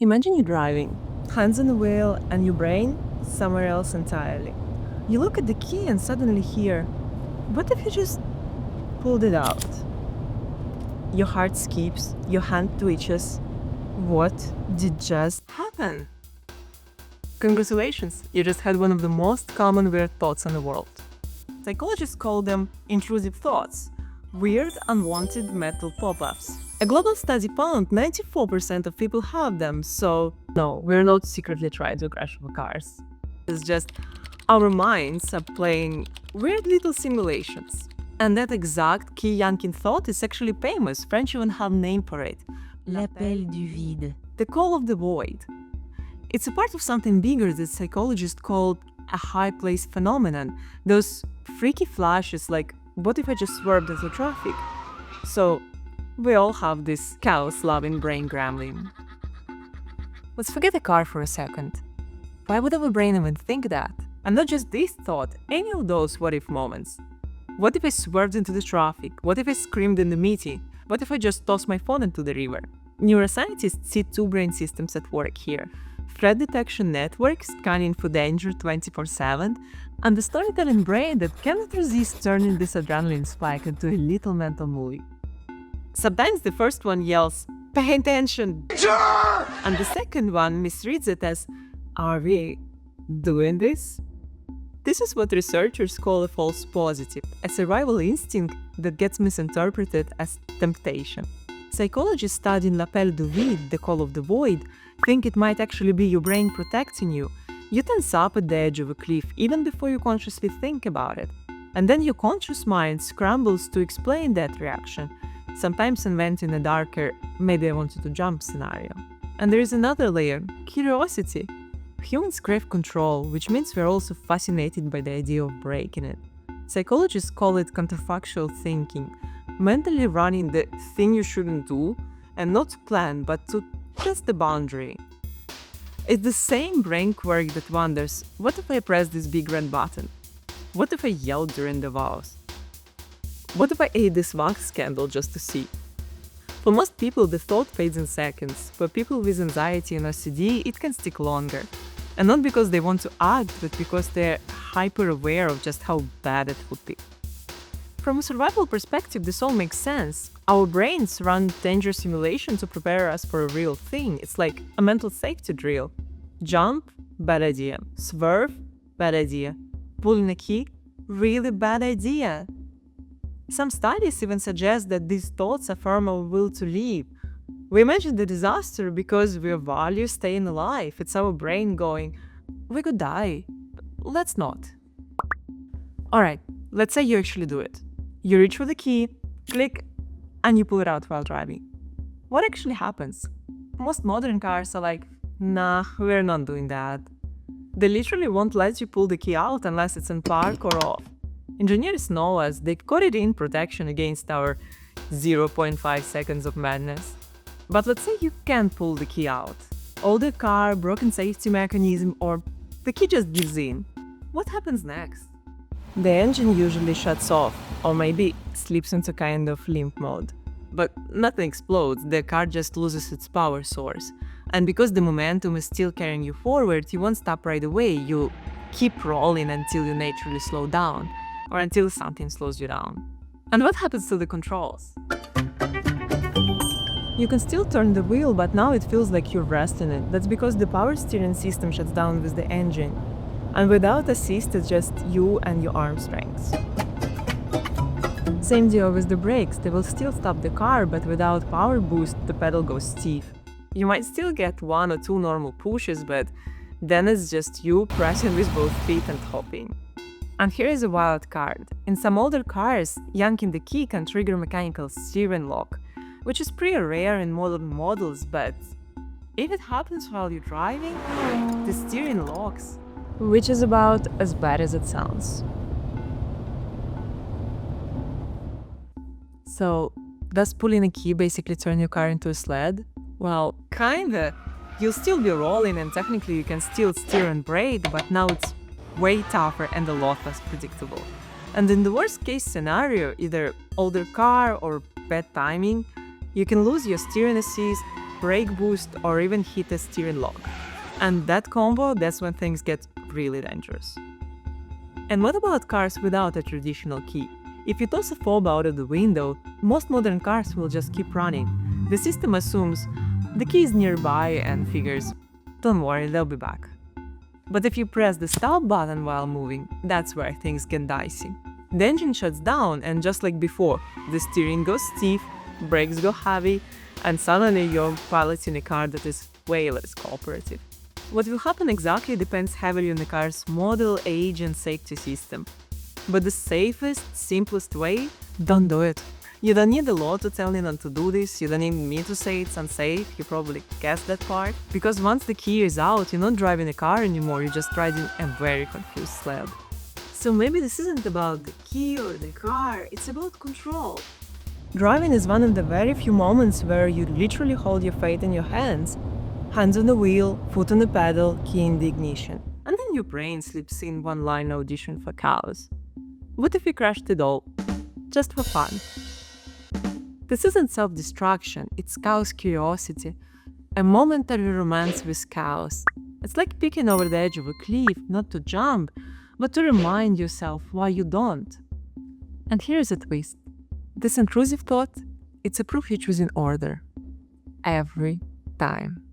Imagine you're driving, hands on the wheel, and your brain somewhere else entirely. You look at the key and suddenly hear, what if you just pulled it out? Your heart skips, your hand twitches. What did just happen? Congratulations, you just had one of the most common weird thoughts in the world. Psychologists call them intrusive thoughts, weird, unwanted mental pop-ups. A global study found 94% of people have them, so no, we're not secretly trying to crash our cars. It's just our minds are playing weird little simulations. And that exact key yanking thought is actually famous. French even have a name for it. L'appel du vide. The call of the void. It's a part of something bigger that psychologists call a high place phenomenon. Those freaky flashes like, what if I just swerved into traffic? So, we all have this chaos-loving brain gremlin. Let's forget the car for a second. Why would our brain even think that? And not just this thought, any of those what-if moments. What if I swerved into the traffic? What if I screamed in the meeting? What if I just tossed my phone into the river? Neuroscientists see two brain systems at work here. Threat detection network scanning for danger 24/7, and the storytelling brain that cannot resist turning this adrenaline spike into a little mental movie. Sometimes the first one yells, "Pay attention!" And the second one misreads it as, "Are we doing this?" This is what researchers call a false positive, a survival instinct that gets misinterpreted as temptation. Psychologists studying l'appel du vide, the call of the void, think it might actually be your brain protecting you. You tense up at the edge of a cliff even before you consciously think about it. And then your conscious mind scrambles to explain that reaction, sometimes inventing a darker, maybe I wanted to jump scenario. And there is another layer, curiosity. Humans crave control, which means we're also fascinated by the idea of breaking it. Psychologists call it counterfactual thinking, mentally running the thing you shouldn't do, and not to plan, but to test the boundary. It's the same brain quirk that wonders, what if I press this big red button? What if I yelled during the vows? What if I ate this wax candle just to see? For most people, the thought fades in seconds. For people with anxiety and OCD, it can stick longer. And not because they want to act, but because they're hyper-aware of just how bad it would be. From a survival perspective, this all makes sense. Our brains run danger simulation to prepare us for a real thing. It's like a mental safety drill. Jump, bad idea. Swerve, bad idea. Pulling a key, really bad idea. Some studies even suggest that these thoughts affirm our will to live. We imagine the disaster because we value staying alive. It's our brain going, we could die. Let's not. Alright, let's say you actually do it. You reach for the key, click, and you pull it out while driving. What actually happens? Most modern cars are like, nah, we're not doing that. They literally won't let you pull the key out unless it's in park or off. Engineers know us, they coded in protection against our 0.5 seconds of madness. But let's say you can't pull the key out. Older car, broken safety mechanism, or the key just gives in. What happens next? The engine usually shuts off, or maybe slips into kind of limp mode. But nothing explodes, the car just loses its power source. And because the momentum is still carrying you forward, you won't stop right away, you keep rolling until you naturally slow down, or until something slows you down. And what happens to the controls? You can still turn the wheel, but now it feels like you're resting it. That's because the power steering system shuts down with the engine. And without assist, it's just you and your arm strength. Same deal with the brakes. They will still stop the car, but without power boost, the pedal goes stiff. You might still get one or two normal pushes, but then it's just you pressing with both feet and hopping. And here is a wild card. In some older cars, yanking the key can trigger mechanical steering lock, which is pretty rare in modern models, but if it happens while you're driving, the steering locks. Which is about as bad as it sounds. So, does pulling a key basically turn your car into a sled? Well, kinda. You'll still be rolling and technically you can still steer and brake, but now it's way tougher and a lot less predictable. And in the worst case scenario, either older car or bad timing, you can lose your steering assist, brake boost, or even hit a steering lock. And that combo, that's when things get really dangerous. And what about cars without a traditional key? If you toss a fob out of the window, most modern cars will just keep running. The system assumes the key is nearby and figures, don't worry, they'll be back. But if you press the stop button while moving, that's where things get dicey. The engine shuts down, and just like before, the steering goes stiff, brakes go heavy, and suddenly you're piloting a car that is way less cooperative. What will happen exactly depends heavily on the car's model, age, and safety system. But the safest, simplest way, don't do it. You don't need the law to tell you not to do this, you don't need me to say it's unsafe, you probably guessed that part. Because once the key is out, you're not driving a car anymore, you're just riding a very confused sled. So maybe this isn't about the key or the car, it's about control. Driving is one of the very few moments where you literally hold your fate in your hands. Hands on the wheel, foot on the pedal, key in the ignition. And then your brain slips in one-line audition for chaos. What if you crashed it all? Just for fun. This isn't self-destruction, it's chaos curiosity. A momentary romance with chaos. It's like peeking over the edge of a cliff, not to jump, but to remind yourself why you don't. And here's a twist. This intrusive thought, it's a proof you choose in order. Every time.